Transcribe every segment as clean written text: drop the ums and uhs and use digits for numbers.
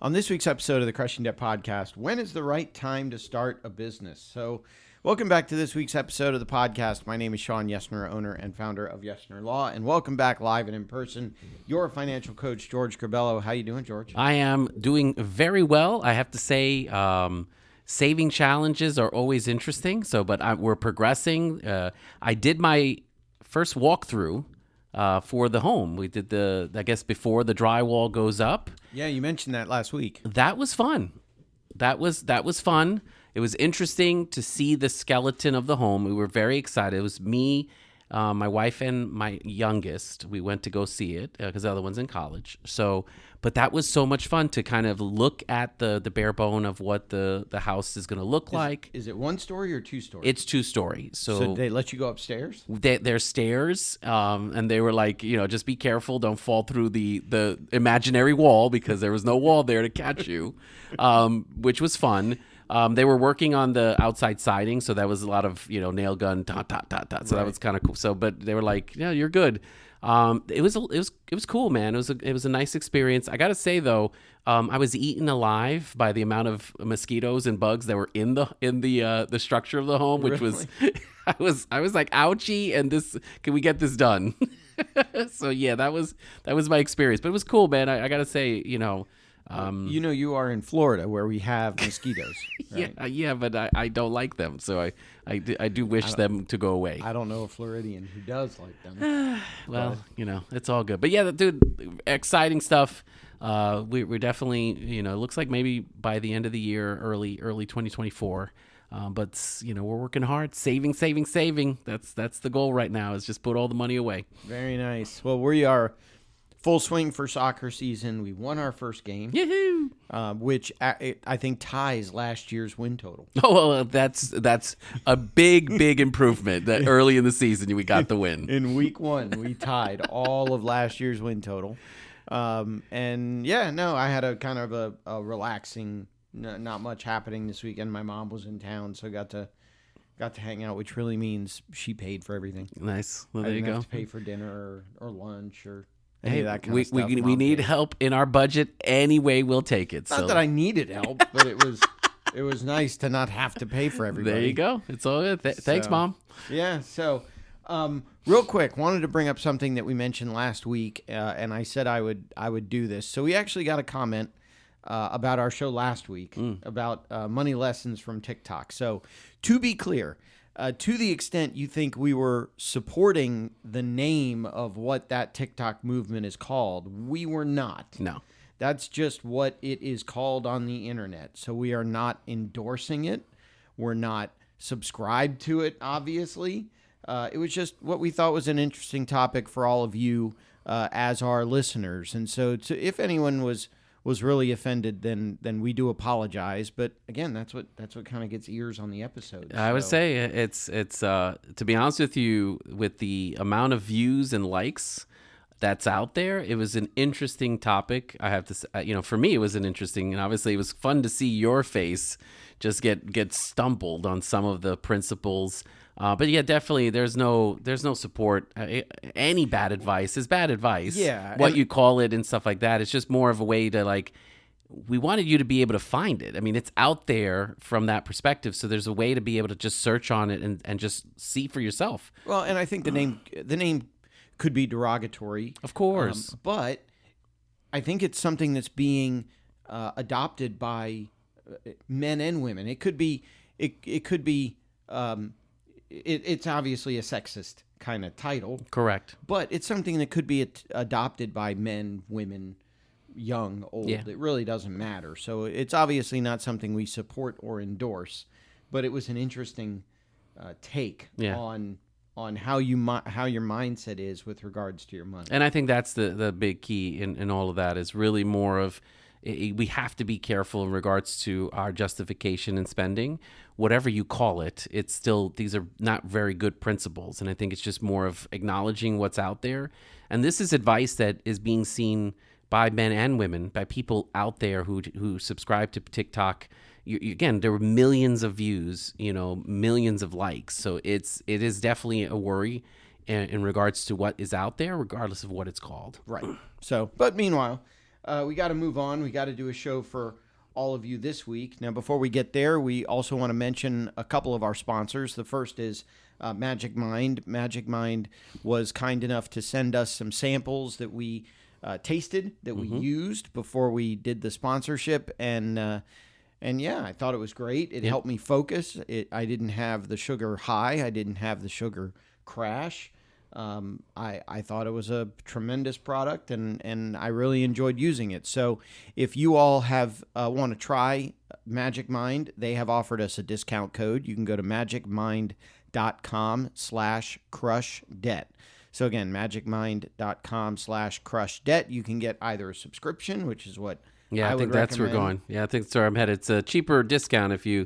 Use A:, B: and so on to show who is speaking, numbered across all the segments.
A: On this week's episode of the Crushing Debt Podcast, when is the right time to start a business? So, welcome back to this week's episode of the podcast. My name is Shawn Yesner, owner and founder of Yesner Law, and welcome back live and in person, your financial coach, George Corbello. How you doing, George?
B: I am doing very well. I have to say, saving challenges are always interesting. We're progressing. I did my first walkthrough for the home. We did before the drywall goes up.
A: Yeah, you mentioned that last week.
B: That was fun. That was fun. It was interesting to see the skeleton of the home. We were very excited. It was me, my wife, and my youngest. We went to go see it because the other one's in college. But that was so much fun to kind of look at the bare bone of what the house is going to look like.
A: Is it one story or two stories?
B: It's 2 story.
A: So they let you go upstairs?
B: There's stairs, and they were like, just be careful, don't fall through the imaginary wall because there was no wall there to catch you, which was fun. They were working on the outside siding, so that was a lot of nail gun, ta ta ta ta. So that was kind of cool. So, but they were like, yeah, you're good. It was cool, man. It was a nice experience. I gotta say though, I was eaten alive by the amount of mosquitoes and bugs that were in the structure of the home, which
A: Really?
B: was I was like, ouchie, and can we get this done? So yeah, that was my experience, but it was cool, man. I gotta say,
A: you are in Florida where we have mosquitoes. Right?
B: yeah, but I don't like them, so I do wish them to go away.
A: I don't know a Floridian who does like them.
B: Well, it's all good. But yeah, dude, exciting stuff. We're definitely, it looks like maybe by the end of the year, early 2024. But we're working hard, saving. That's the goal right now, is just put all the money away.
A: Very nice. Well, we are full swing for soccer season. We won our first game.
B: Yahoo!
A: Which I think ties last year's win total.
B: Oh, well, that's a big improvement. That early in the season we got the win.
A: In week 1, we tied all of last year's win total. And yeah, no, I had a kind of a relaxing, not much happening this weekend. My mom was in town, so got to hang out, which really means she paid for everything.
B: Nice. Well, there
A: I
B: you
A: didn't
B: go.
A: have to pay for dinner or lunch or
B: Hey,
A: that kind
B: we
A: of stuff.
B: we need help in our budget anyway. We'll take it.
A: Not that I needed help, but it was nice to not have to pay for everybody.
B: There you go. It's all good. Thanks, Mom.
A: Yeah. So, real quick, wanted to bring up something that we mentioned last week, and I said I would do this. So we actually got a comment about our show last week about money lessons from TikTok. So to be clear, to the extent you think we were supporting the name of what that TikTok movement is called, we were not.
B: No.
A: That's just what it is called on the internet. So we are not endorsing it. We're not subscribed to it, obviously. It was just what we thought was an interesting topic for all of you as our listeners. And so if anyone was really offended, then we do apologize. But again, that's what kind of gets ears on the episode.
B: I would say it's to be honest with you, with the amount of views and likes that's out there, it was an interesting topic. I have to say, for me, it was an interesting, and obviously it was fun to see your face just get stumbled on some of the principles. But yeah, definitely, there's no support. Any bad advice is bad advice.
A: Yeah,
B: what you call it and stuff like that. It's just more of a way to we wanted you to be able to find it. I mean, it's out there from that perspective. So there's a way to be able to just search on it and just see for yourself.
A: Well, and I think the name could be derogatory,
B: Of course.
A: but I think it's something that's being adopted by men and women. It could be. It's obviously a sexist kind of title.
B: Correct.
A: But it's something that could be adopted by men, women, young, old.
B: Yeah.
A: It really doesn't matter. So it's obviously not something we support or endorse, but it was an interesting take on how your mindset is with regards to your money.
B: And I think that's the big key in all of that, is really more of, we have to be careful in regards to our justification in spending. Whatever you call it, it's still, these are not very good principles. And I think it's just more of acknowledging what's out there. And this is advice that is being seen by men and women, by people out there who subscribe to TikTok. Again, there were millions of views, millions of likes. So it is definitely a worry in regards to what is out there, regardless of what it's called.
A: Right. So, but meanwhile, we got to move on. We got to do a show for all of you this week. Now, before we get there, we also want to mention a couple of our sponsors. The first is Magic Mind. Magic Mind was kind enough to send us some samples that we tasted, that we used before we did the sponsorship, and yeah, I thought it was great. It helped me focus. I didn't have the sugar high. I didn't have the sugar crash. I thought it was a tremendous product, and I really enjoyed using it. So if you all have want to try Magic Mind, they have offered us a discount code. You can go to magicmind.com/crushdebt. So again, magicmind.com/crushdebt. You can get either a subscription, which is what
B: I think that's where we're going. Yeah, I think that's where I'm headed. It's a cheaper discount if you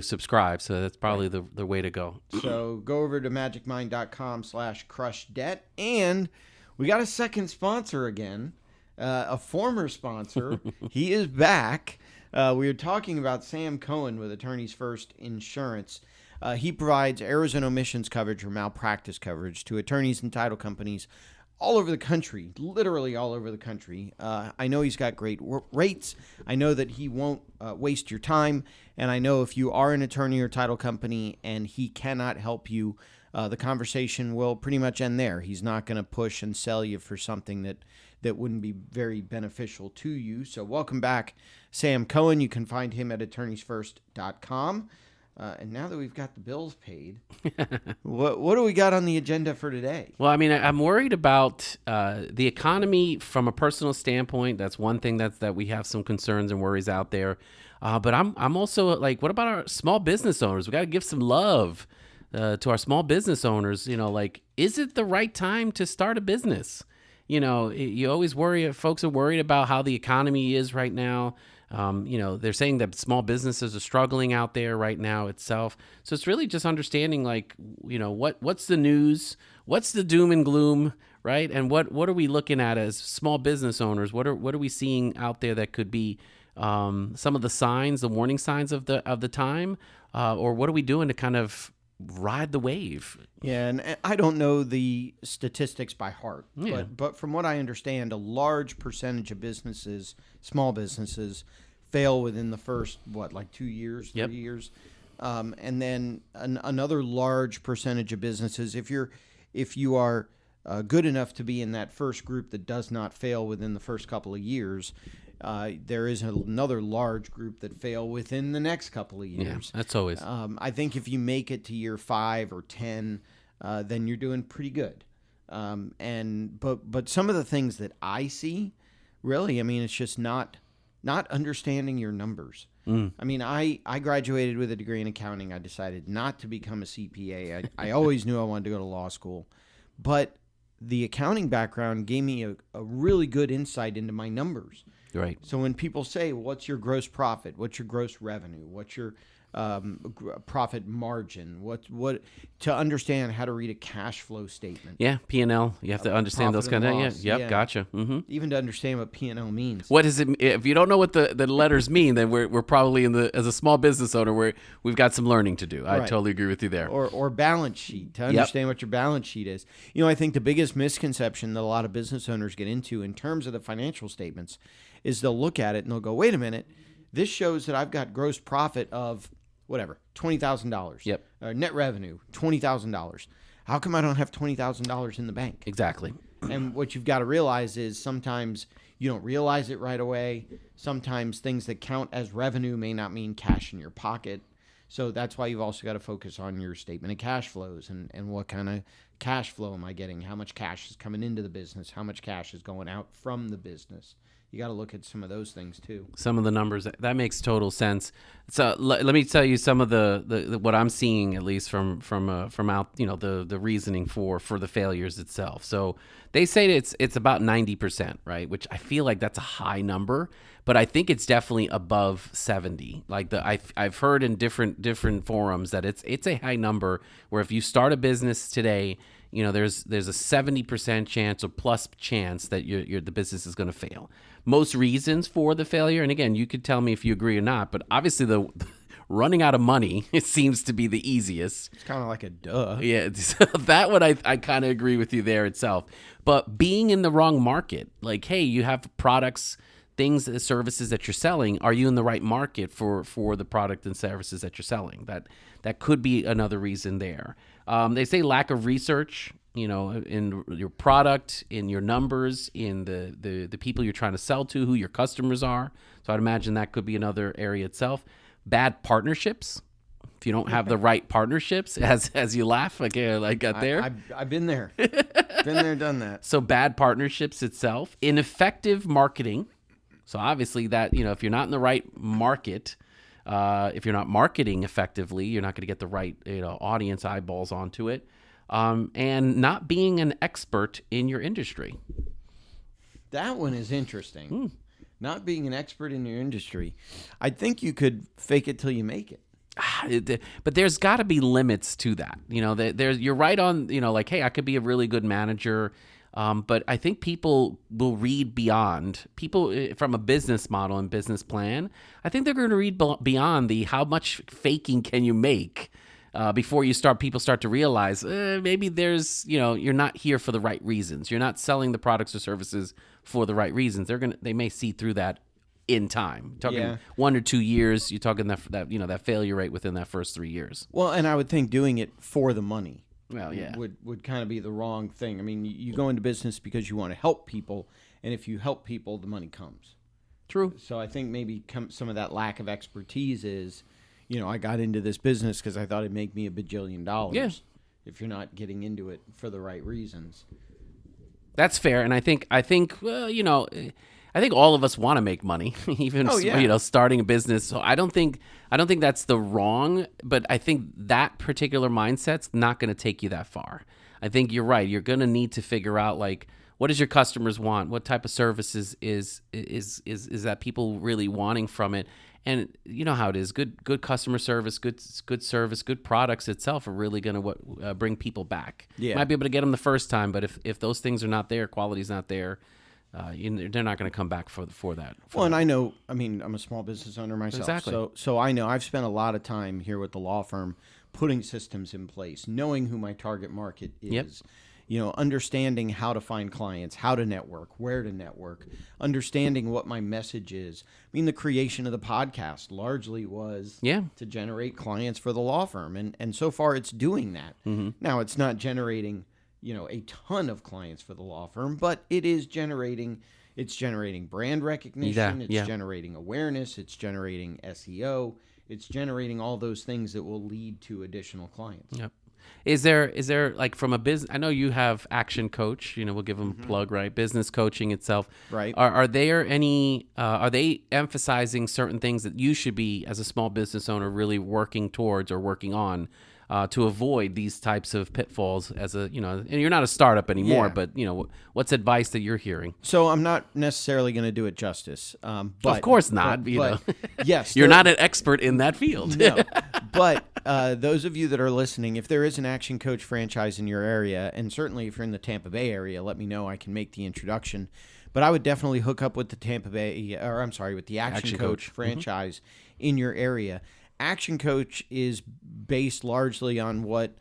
B: subscribe, so that's probably the way to go.
A: So go over to magicmind.com/crushdebt, and we got a second sponsor again, a former sponsor. He is back. We were talking about Sam Cohen with Attorneys First Insurance. He provides errors and omissions coverage or malpractice coverage to attorneys and title companies all over the country, literally all over the country. I know he's got great rates. I know that he won't waste your time. And I know if you are an attorney or title company and he cannot help you, the conversation will pretty much end there. He's not going to push and sell you for something that wouldn't be very beneficial to you. So welcome back, Sam Cohen. You can find him at attorneysfirst.com. And now that we've got the bills paid, what do we got on the agenda for today?
B: Well, I mean, I'm worried about the economy from a personal standpoint. That's one thing that we have some concerns and worries out there. But I'm also like, what about our small business owners? We got to give some love to our small business owners. You know, like, is it the right time to start a business? You know, you always worry. Folks are worried about how the economy is right now. You know, they're saying that small businesses are struggling out there right now itself. So it's really just understanding, like, you know, what's the news, what's the doom and gloom, right? And what are we looking at as small business owners? What are we seeing out there that could be some of the signs, the warning signs of the time, or what are we doing to kind of ride the wave?
A: Yeah, and I don't know the statistics by heart, but from what I understand, a large percentage of businesses, small businesses, fail within the first, 2 years, 3 years? And then another large percentage of businesses, if you are good enough to be in that first group that does not fail within the first couple of years, there is another large group that fail within the next couple of years.
B: Yeah, that's always.
A: I think if you make it to year 5 or 10, then you're doing pretty good. But some of the things that I see, really, I mean, it's just not understanding your numbers. I mean, I graduated with a degree in accounting. I decided not to become a CPA. I always knew I wanted to go to law school, but the accounting background gave me a really good insight into my numbers.
B: Right.
A: So when people say, what's your gross profit? What's your gross revenue? What's your profit margin? What to understand how to read a cash flow statement?
B: Yeah, P&L. You have to understand those kind of. Yeah, gotcha. Mm-hmm.
A: Even to understand what P&L means.
B: What is it? If you don't know what the letters mean, then we're probably as a small business owner, we've got some learning to do. I totally agree with you there.
A: Or balance sheet, to understand what your balance sheet is. You know, I think the biggest misconception that a lot of business owners get into in terms of the financial statements is they'll look at it and they'll go, wait a minute, this shows that I've got gross profit of whatever, $20,000.
B: Yep.
A: Net revenue, $20,000. How come I don't have $20,000 in the bank?
B: Exactly.
A: And what you've got to realize is sometimes you don't realize it right away. Sometimes things that count as revenue may not mean cash in your pocket. So that's why you've also got to focus on your statement of cash flows and what kind of cash flow am I getting? How much cash is coming into the business? How much cash is going out from the business? You got to look at some of those things too.
B: Some of the numbers, that makes total sense. So let me tell you some of the what I'm seeing, at least from out, you know, the reasoning for the failures itself. So they say it's about 90%, right? Which I feel like that's a high number, but I think it's definitely above 70. Like I've heard in different forums that it's a high number where if you start a business today, you know, there's a 70% chance or plus chance that the business is going to fail. Most reasons for the failure, and again, you could tell me if you agree or not, but obviously the running out of money, it seems to be the easiest.
A: It's kind of like a duh.
B: Yeah, that one I kind of agree with you there itself. But being in the wrong market, like, hey, you have products things, the services that you're selling, are you in the right market for the product and services that you're selling? That could be another reason there. They say lack of research, in your product, in your numbers, in the people you're trying to sell to, who your customers are. So I'd imagine that could be another area itself. Bad partnerships. If you don't have the right partnerships, as you laugh, like I got there.
A: I've been there. Been there, done that.
B: So bad partnerships itself. Ineffective marketing. So obviously that, if you're not in the right market, if you're not marketing effectively, you're not going to get the right audience eyeballs onto it. And not being an expert in your industry.
A: That one is interesting. Not being an expert in your industry. I think you could fake it till you make it.
B: But there's got to be limits to that. You're right on, like, hey, I could be a really good manager. But I think people will read beyond. People from a business model and business plan, I think they're going to read beyond the how much faking can you make before people start to realize maybe there's, you're not here for the right reasons. You're not selling the products or services for the right reasons. They may see through that in time. Talking 1 or 2 years, you're talking that failure rate within that first 3 years.
A: Well, and I would think doing it for the money.
B: Well, yeah,
A: would kind of be the wrong thing. I mean, you go into business because you want to help people, and if you help people, the money comes.
B: True.
A: So I think maybe some of that lack of expertise is, I got into this business because I thought it'd make me $1 bajillion.
B: Yeah.
A: If you're not getting into it for the right reasons.
B: That's fair, and I think well, I think all of us want to make money, even starting a business. So I don't think that's the wrong, but I think that particular mindset's not going to take you that far. I think you're right. You're going to need to figure out, like, what does your customers want? What type of services is that people really wanting from it? And you know how it is. Good customer service, good service, good products itself are really going to bring people back.
A: Yeah.
B: Might be able to get them the first time, but if those things are not there, quality's not there. They're not going to come back for that.
A: And I know, I'm a small business owner myself.
B: Exactly.
A: So I know I've spent a lot of time here with the law firm putting systems in place, knowing who my target market is, understanding how to find clients, how to network, where to network, understanding what my message is. The creation of the podcast largely was to generate clients for the law firm. And so far it's doing that. Mm-hmm. Now it's not generating a ton of clients for the law firm, but it's generating brand recognition, it's generating awareness, it's generating SEO, it's generating all those things that will lead to additional clients.
B: Yep. Is there like from a business, I know you have Action Coach, we'll give them a plug, right? Business coaching itself.
A: Right.
B: Are there any, are they emphasizing certain things that you should be, as a small business owner, really working towards or working on to avoid these types of pitfalls and you're not a startup anymore, but what's advice that you're hearing?
A: So I'm not necessarily going to do it justice. But
B: of course not.
A: But yes,
B: you're not an expert in that field.
A: No, but those of you that are listening, if there is an Action Coach franchise in your area, and certainly if you're in the Tampa Bay area, let me know. I can make the introduction. But I would definitely hook up with with the Action Coach franchise in your area. Action Coach is based largely on what,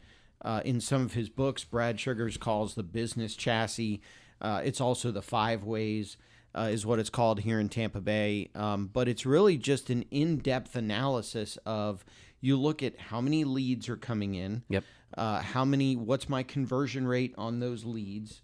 A: in some of his books, Brad Sugars calls the business chassis. It's also the 5 ways, is what it's called here in Tampa Bay. But it's really just an in-depth analysis of, you look at how many leads are coming in, what's my conversion rate on those leads,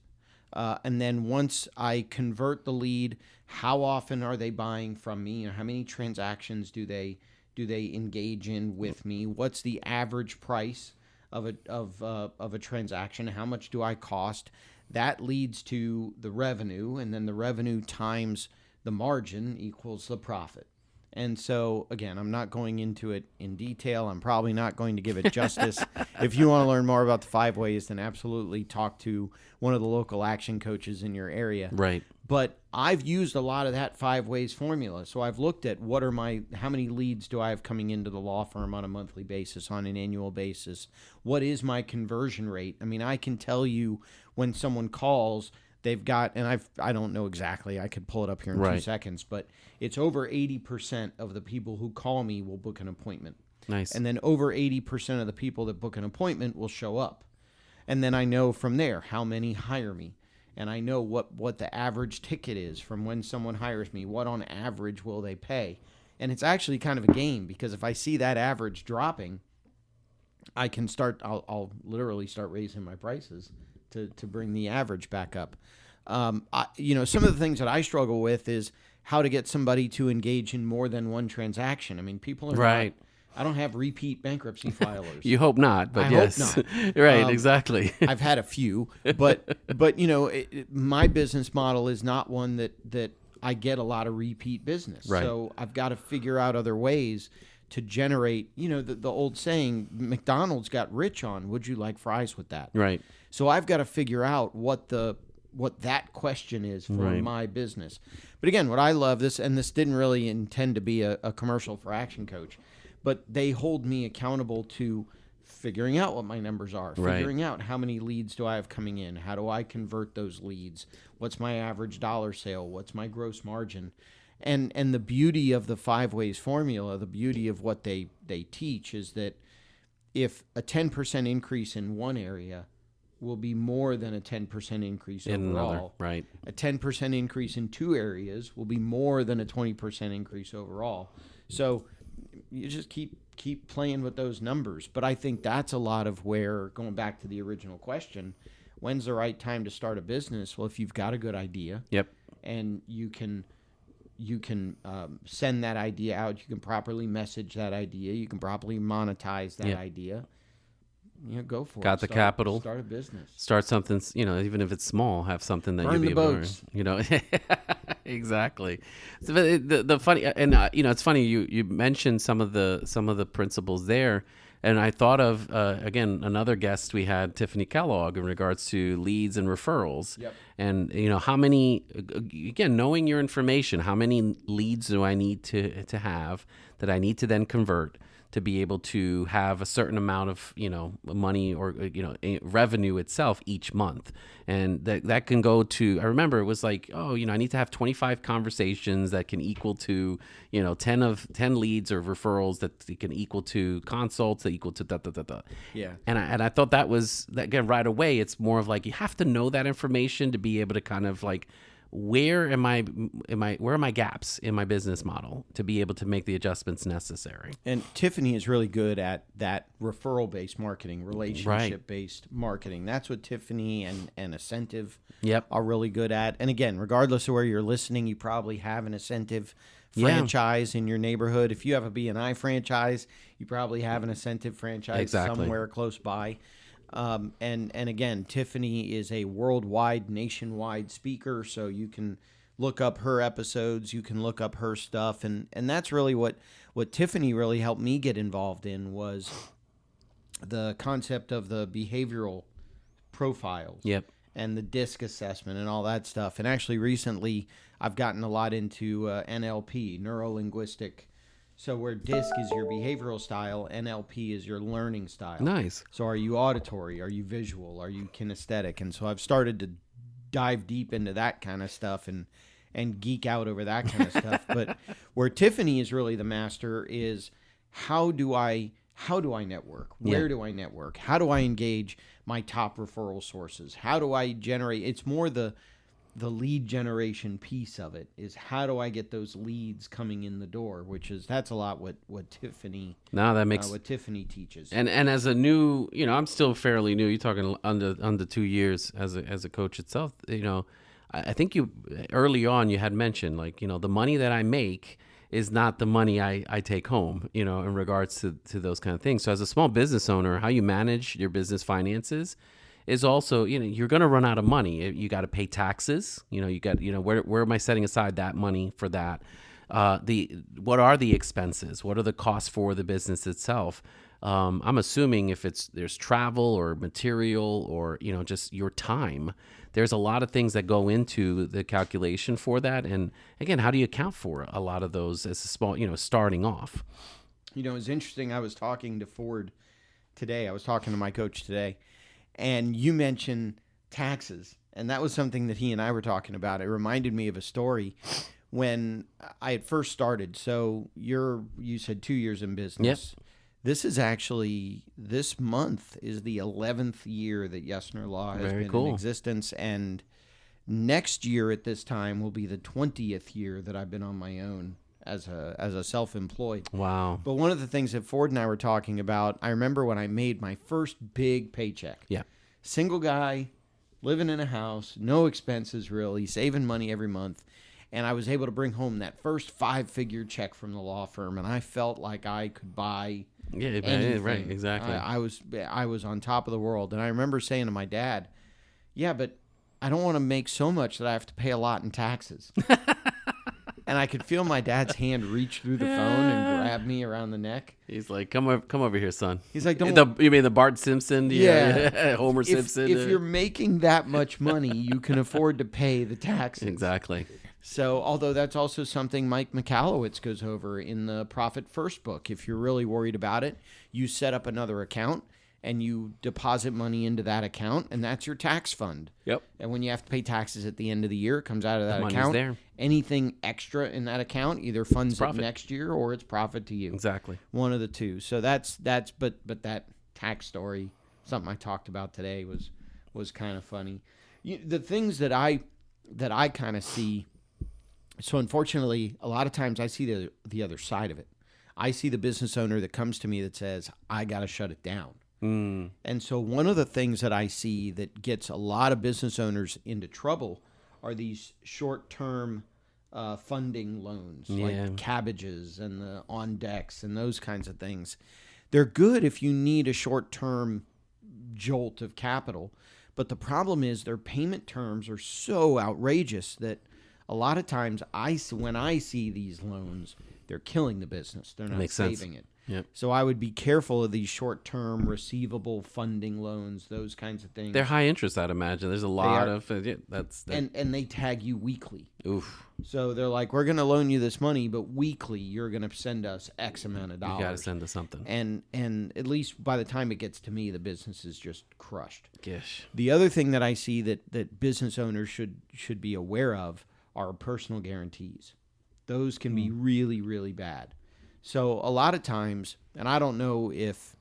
A: and then once I convert the lead, how often are they buying from me? How many transactions do they engage in with me? What's the average price of a transaction? How much do I cost? That leads to the revenue, and then the revenue times the margin equals the profit. And so, again, I'm not going into it in detail. I'm probably not going to give it justice. If you want to learn more about the 5 ways, then absolutely talk to one of the local Action Coaches in your area.
B: Right.
A: But I've used a lot of that 5 ways formula. So I've looked at how many leads do I have coming into the law firm on a monthly basis, on an annual basis? What is my conversion rate? I can tell you when someone calls, they've got, and I don't know exactly, I could pull it up here in 2 seconds, but it's over 80% of the people who call me will book an appointment.
B: Nice.
A: And then over 80% of the people that book an appointment will show up. And then I know from there how many hire me. and I know what the average ticket is from when someone hires me. What on average will they pay? And it's actually kind of a game, because if I see that average dropping, I can I'll literally start raising my prices to bring the average back up. Some of the things that I struggle with is how to get somebody to engage in more than one transaction. I mean, people are
B: Right.
A: I don't have repeat bankruptcy filers.
B: You hope not, but
A: I
B: yes.
A: hope not.
B: Right, exactly.
A: I've had a few, but my business model is not one that I get a lot of repeat business.
B: Right.
A: So I've got to figure out other ways to generate, the old saying, McDonald's got rich on, would you like fries with that?
B: Right.
A: So I've got to figure out what that question is for my business. But again, what I love this didn't really intend to be a commercial for Action Coach, but they hold me accountable to figuring out what my numbers are, figuring out how many leads do I have coming in, how do I convert those leads, what's my average dollar sale, what's my gross margin. And the beauty of the 5 ways formula, the beauty of what they teach is that if a 10% increase in one area will be more than a 10% increase
B: In
A: overall.
B: another, right.
A: A 10% increase in 2 areas will be more than a 20% increase overall. So you just keep playing with those numbers. But I think that's a lot of where, going back to the original question, when's the right time to start a business? Well, if you've got a good idea,
B: Yep.
A: and you can send that idea out, you can properly message that idea, you can properly monetize that idea. Go for it.
B: Got the capital.
A: Start a business.
B: Start something, even if it's small, have something that
A: Burn
B: you'll be
A: the
B: able
A: boats.
B: to, exactly. So, but the funny, and it's funny you mentioned some of the principles there, and I thought of again another guest we had, Tiffany Kellogg, in regards to leads and referrals.
A: Yep.
B: And how many, again, knowing your information, how many leads do I need to have that I need to then convert to be able to have a certain amount of money or revenue itself each month. And that can go to, I remember it was like, I need to have 25 conversations that can equal to 10 leads or referrals that can equal to consults that equal to
A: Yeah.
B: and I thought that was, again, right away, it's more of like you have to know that information to be able to kind of like, where are my gaps in my business model to be able to make the adjustments necessary?
A: And Tiffany is really good at that referral-based marketing, relationship-based marketing. That's what Tiffany and Ascentive are really good at. And again, regardless of where you're listening, you probably have an Ascentive franchise in your neighborhood. If you have a B&I franchise, you probably have an Ascentive franchise somewhere close by. And again, Tiffany is a worldwide, nationwide speaker, so you can look up her episodes, you can look up her stuff, and that's really what Tiffany really helped me get involved in, was the concept of the behavioral profiles.
B: Yep.
A: And the DISC assessment and all that stuff. And actually recently I've gotten a lot into NLP, neuro-linguistic. So where DISC is your behavioral style, NLP is your learning style.
B: Nice.
A: So are you auditory? Are you visual? Are you kinesthetic? And so I've started to dive deep into that kind of stuff and geek out over that kind of stuff. But where Tiffany is really the master is how do I network? Where do I network? How do I engage my top referral sources? How do I generate? It's more the lead generation piece of it, is how do I get those leads coming in the door, that's a lot what Tiffany what Tiffany teaches.
B: And as a new, I'm still fairly new. You're talking under 2 years as a coach itself. I think you early on you had mentioned, like, the money that I make is not the money I take home, in regards to those kind of things. So as a small business owner, how you manage your business finances is also, you're going to run out of money. You got to pay taxes. You got, where am I setting aside that money for that? What are the expenses? What are the costs for the business itself? I'm assuming if there's travel or material or, just your time, there's a lot of things that go into the calculation for that. And again, how do you account for a lot of those as a small, starting off?
A: It's interesting. I was talking to Ford today. I was talking to my coach today, and you mentioned taxes. And that was something that he and I were talking about. It reminded me of a story when I had first started. So you said 2 years in business.
B: Yep.
A: This month is the 11th year that Yesner Law has been in existence. And Next year at this time will be the 20th year that I've been on my own as a self-employed.
B: Wow.
A: But one of the things that Ford and I were talking about, I remember when I made my first big paycheck.
B: Yeah.
A: Single guy, living in a house, no expenses really, saving money every month. And I was able to bring home that first 5-figure check from the law firm, and I felt like I could buy anything.
B: Right, exactly.
A: I was on top of the world. And I remember saying to my dad, yeah, but I don't want to make so much that I have to pay a lot in taxes. And I could feel my dad's hand reach through the phone and grab me around the neck.
B: He's like, come over here, son.
A: He's like, don't.
B: You mean the Bart Simpson?
A: Yeah.
B: Homer Simpson.
A: If you're making that much money, you can afford to pay the taxes.
B: Exactly.
A: So, although that's also something Mike Michalowicz goes over in the Profit First book. If you're really worried about it, you set up another account and you deposit money into that account, and that's your tax fund.
B: Yep.
A: And when you have to pay taxes at the end of the year, it comes out of that
B: money's
A: account.
B: there.
A: Anything extra in that account either funds it next year or it's profit to you.
B: Exactly.
A: One of the two. So but that tax story, something I talked about today, was kind of funny. The things that I kind of see. So unfortunately, a lot of times I see the other side of it. I see the business owner that comes to me that says, I got to shut it down. And so one of the things that I see that gets a lot of business owners into trouble are these short-term funding loans, like cabbages and the on decks and those kinds of things. They're good if you need a short-term jolt of capital, but the problem is their payment terms are so outrageous that a lot of times when I see these loans, they're killing the business. They're not saving it.
B: Yep.
A: So I would be careful of these short-term receivable funding loans, those kinds of things.
B: They're high interest, I'd imagine. There's a lot of that's
A: and they tag you weekly.
B: Oof.
A: So they're like, we're going to loan you this money, but weekly you're going to send us X amount of dollars.
B: You got to send us something.
A: And at least by the time it gets to me, the business is just crushed.
B: Gish.
A: The other thing that I see that business owners should be aware of are personal guarantees. Those can be really, really bad. So a lot of times, and I don't know if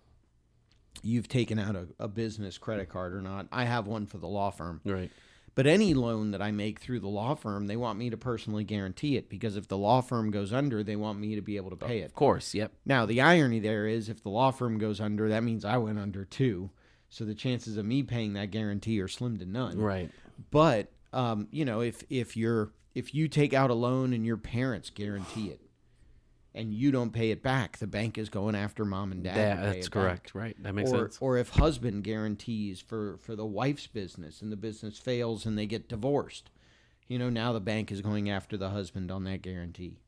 A: you've taken out a business credit card or not. I have one for the law firm.
B: Right.
A: But any loan that I make through the law firm, they want me to personally guarantee it because if the law firm goes under, they want me to be able to pay it.
B: Of course, yep.
A: Now, the irony there is if the law firm goes under, that means I went under too. So the chances of me paying that guarantee are slim to none.
B: Right.
A: But, if you take out a loan and your parents guarantee it, and you don't pay it back, the bank is going after mom and dad.
B: That's correct. Right. That makes sense.
A: Or if husband guarantees for the wife's business and the business fails and they get divorced, now the bank is going after the husband on that guarantee.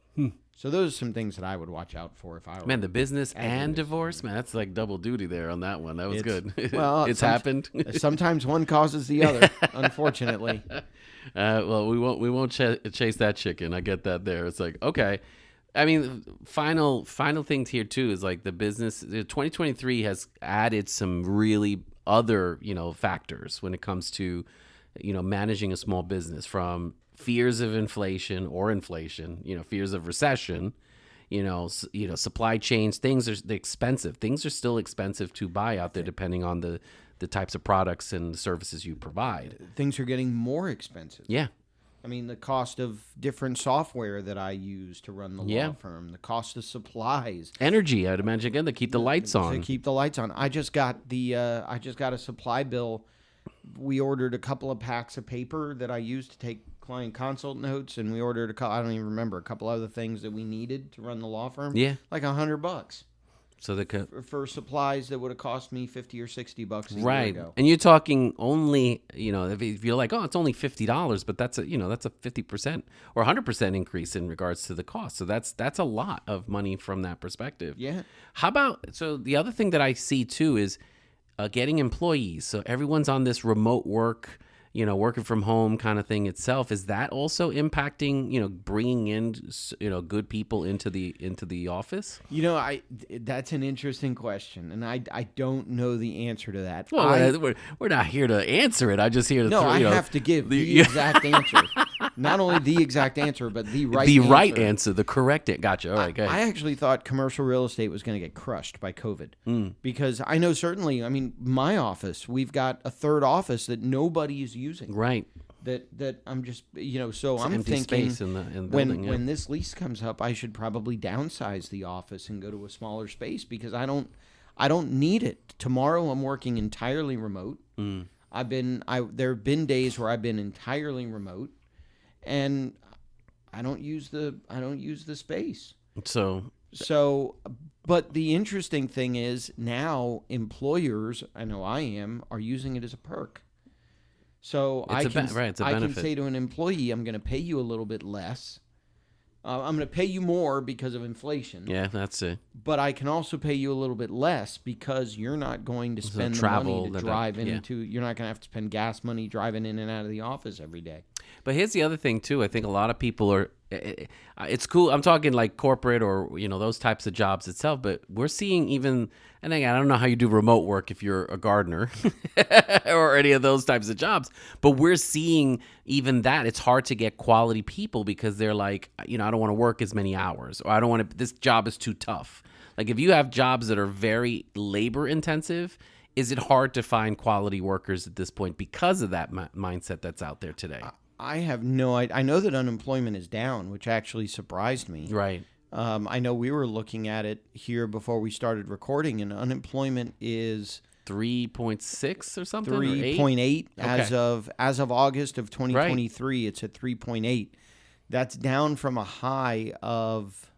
A: So those are some things that I would watch out for if I were.
B: Man, the business and divorce, man, that's like double duty there on that one. That was good.
A: Well,
B: it's happened.
A: Sometimes one causes the other, unfortunately.
B: Well, we won't chase that chicken. I get that there. It's like, okay. I mean, final things here too is like the business. 2023 has added some really other factors when it comes to managing a small business, from fears of inflation, fears of recession, supply chains. Things are expensive. Things are still expensive to buy out there, depending on the types of products and services you provide.
A: Things are getting more expensive.
B: Yeah.
A: I mean, the cost of different software that I use to run the law firm, the cost of supplies,
B: energy. I'd imagine again to keep the lights on.
A: I just got a supply bill. We ordered a couple of packs of paper that I used to take client consult notes, and we ordered a couple other things that we needed to run the law firm.
B: Yeah,
A: like $100.
B: So
A: for supplies that would have cost me $50 or $60 a
B: right.
A: year ago.
B: And you're talking only, if you're like, oh, it's only $50, but that's a 50% or 100% increase in regards to the cost. So that's a lot of money from that perspective.
A: Yeah.
B: How about, so the other thing that I see too is getting employees. So everyone's on this remote work, working from home kind of thing itself. Is that also impacting, bringing in, good people into the office?
A: That's an interesting question, and I don't know the answer to that.
B: Well, we're not here to answer it. I'm just here to
A: I have to give the exact answer. Not only the exact answer, but the right answer.
B: The right answer, the correct answer. Gotcha. All right, go ahead.
A: I actually thought commercial real estate was going to get crushed by COVID because I know certainly, my office, we've got a third office that nobody is using.
B: Right.
A: that I'm just, so
B: It's
A: I'm
B: empty
A: thinking
B: space in the
A: when
B: building.
A: when this lease comes up, I should probably downsize the office and go to a smaller space because I don't need it. Tomorrow I'm working entirely remote. There have been days where I've been entirely remote, and I don't use the space. So, but the interesting thing is now employers, I know I am, are using it as a perk. So
B: It's
A: I
B: it's a
A: can
B: benefit.
A: say to an employee, I'm going to pay you a little bit less. I'm going to pay you more because of inflation.
B: Yeah, that's it.
A: But I can also pay you a little bit less because you're not going to spend the
B: travel,
A: money to drive into. You're not going to have to spend gas money driving in and out of the office every day.
B: But here's the other thing too. I think a lot of people are. It's cool. I'm talking like corporate or those types of jobs itself. But we're seeing even, and again, I don't know how you do remote work if you're a gardener or any of those types of jobs. But we're seeing even that it's hard to get quality people because they're like, I don't want to work as many hours, or I don't want to. This job is too tough. Like if you have jobs that are very labor intensive, is it hard to find quality workers at this point because of that mindset that's out there today?
A: I have no idea. I know that unemployment is down, which actually surprised me.
B: Right.
A: I know we were looking at it here before we started recording, and unemployment is
B: 3.6 or something.
A: 3.8 as of August of 2023. Right. It's at 3.8. That's down from a high of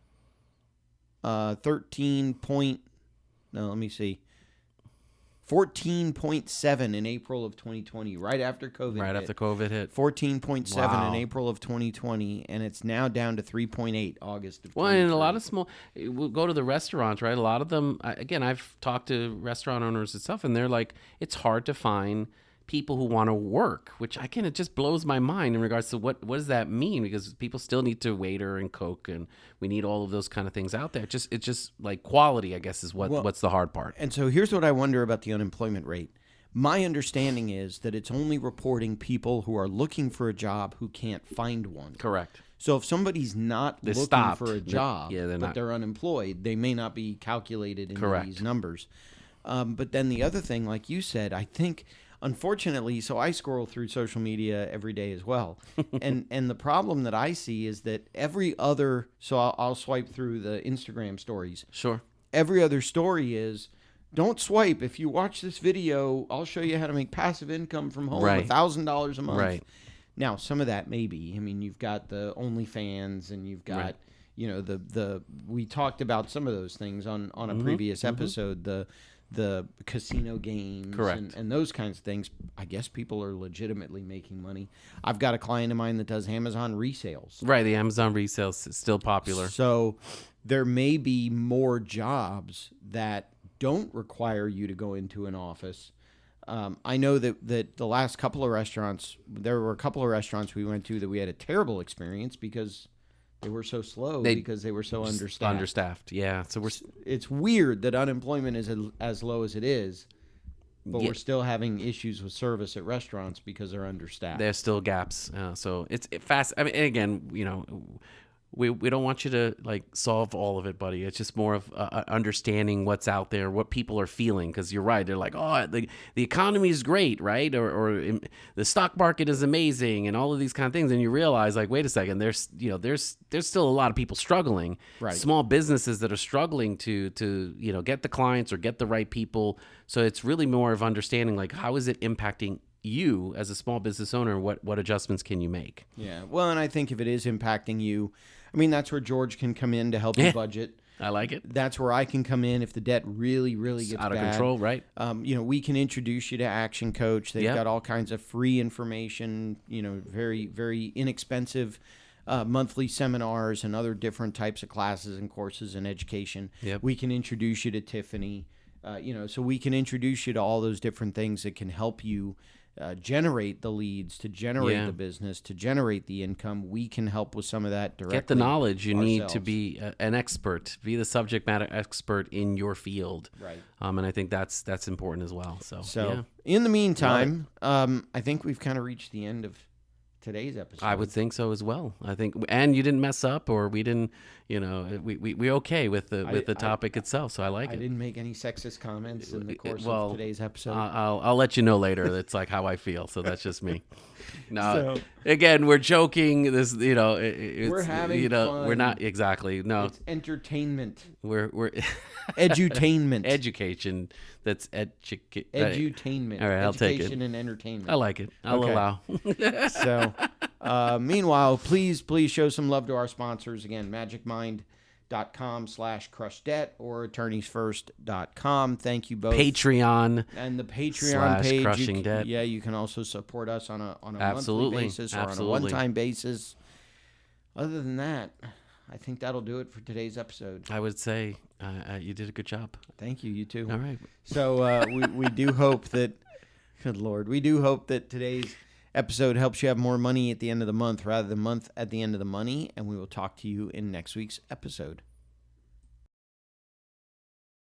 A: 14.7 in April of 2020, right after COVID hit.
B: After COVID hit.
A: 14.7 in April of 2020, and it's now down to 3.8 August of 2020.
B: Well, and a lot of we'll go to the restaurants, right? A lot of them, again, I've talked to restaurant owners and stuff, and they're like, it's hard to find people who want to work, which it just blows my mind in regards to what does that mean? Because people still need to waiter and cook, and we need all of those kind of things out there. It's just like quality, I guess, is what's the hard part.
A: And so here's what I wonder about the unemployment rate. My understanding is that it's only reporting people who are looking for a job who can't find one.
B: Correct.
A: So if somebody's not looking for a job, they're unemployed, they may not be calculated in these numbers. But then the other thing, like you said, I think, unfortunately, so I scroll through social media every day as well. and the problem that I see is that I'll swipe through the Instagram stories.
B: Sure.
A: Every other story is, don't swipe. If you watch this video, I'll show you how to make passive income from home, $1,000 a month.
B: Right.
A: Now, some of that may be. I mean, you've got the OnlyFans, and you've got, we talked about some of those things on a previous episode, the casino games and those kinds of things. I guess people are legitimately making money. I've got a client of mine that does Amazon resales.
B: Right, the Amazon resales is still popular.
A: So there may be more jobs that don't require you to go into an office. I know that the last couple of restaurants, there were a couple of restaurants we went to that we had a terrible experience because they were so slow because they were so understaffed.
B: Yeah. So
A: it's weird that unemployment is as low as it is, but we're still having issues with service at restaurants because they're understaffed.
B: There's still gaps. So it's fast. I mean, again, we don't want you to like solve all of it, buddy. It's just more of understanding what's out there, what people are feeling. Because you're right, they're like, oh, the economy is great, right? Or the stock market is amazing, and all of these kind of things. And you realize, like, wait a second, there's still a lot of people struggling.
A: Right.
B: Small businesses that are struggling to get the clients or get the right people. So it's really more of understanding, like, how is it impacting you as a small business owner? What adjustments can you make?
A: Yeah. Well, and I think if it is impacting you, I mean, that's where George can come in to help you budget.
B: I like it.
A: That's where I can come in if the debt really, really gets
B: out of
A: bad.
B: control, right?
A: We can introduce you to Action Coach. They've got all kinds of free information, very, very inexpensive monthly seminars and other different types of classes and courses and education.
B: Yep.
A: We can introduce you to Tiffany. So we can introduce you to all those different things that can help you generate the leads, to generate the business, to generate the income. We can help with some of that directly.
B: Get the knowledge you need to
A: ourselves.
B: be an expert, be the subject matter expert in your field.
A: Right.
B: And I think that's important as well. So
A: in the meantime, I think we've kind of reached the end of today's episode.
B: I would think so as well. I think, and you didn't mess up, or we didn't, we okay with the topic itself. So I like
A: I
B: it.
A: didn't make any sexist comments in the course of today's episode.
B: I'll let you know later. It's like how I feel. So that's just me. No,
A: So-
B: again, we're joking. This,
A: We're having fun.
B: We're not exactly. No,
A: It's entertainment.
B: we're
A: Edutainment.
B: education. That's
A: Edutainment.
B: All right, I'll take it.
A: Education and entertainment.
B: I like it. I'll
A: Okay.
B: allow.
A: So, meanwhile, please show some love to our sponsors. Again, magicmind.com/crushdebt or attorneysfirst.com. Thank you both.
B: Patreon.
A: And the Patreon page.
B: Crushing Debt.
A: Yeah, you can also support us on a
B: Absolutely.
A: monthly basis or
B: Absolutely.
A: on a one-time basis. Other than that, I think that'll do it for today's episode.
B: I would say you did a good job.
A: Thank you. You too.
B: All right.
A: So we do hope that, good Lord, we do hope that today's episode helps you have more money at the end of the month rather than month at the end of the money. And we will talk to you in next week's episode.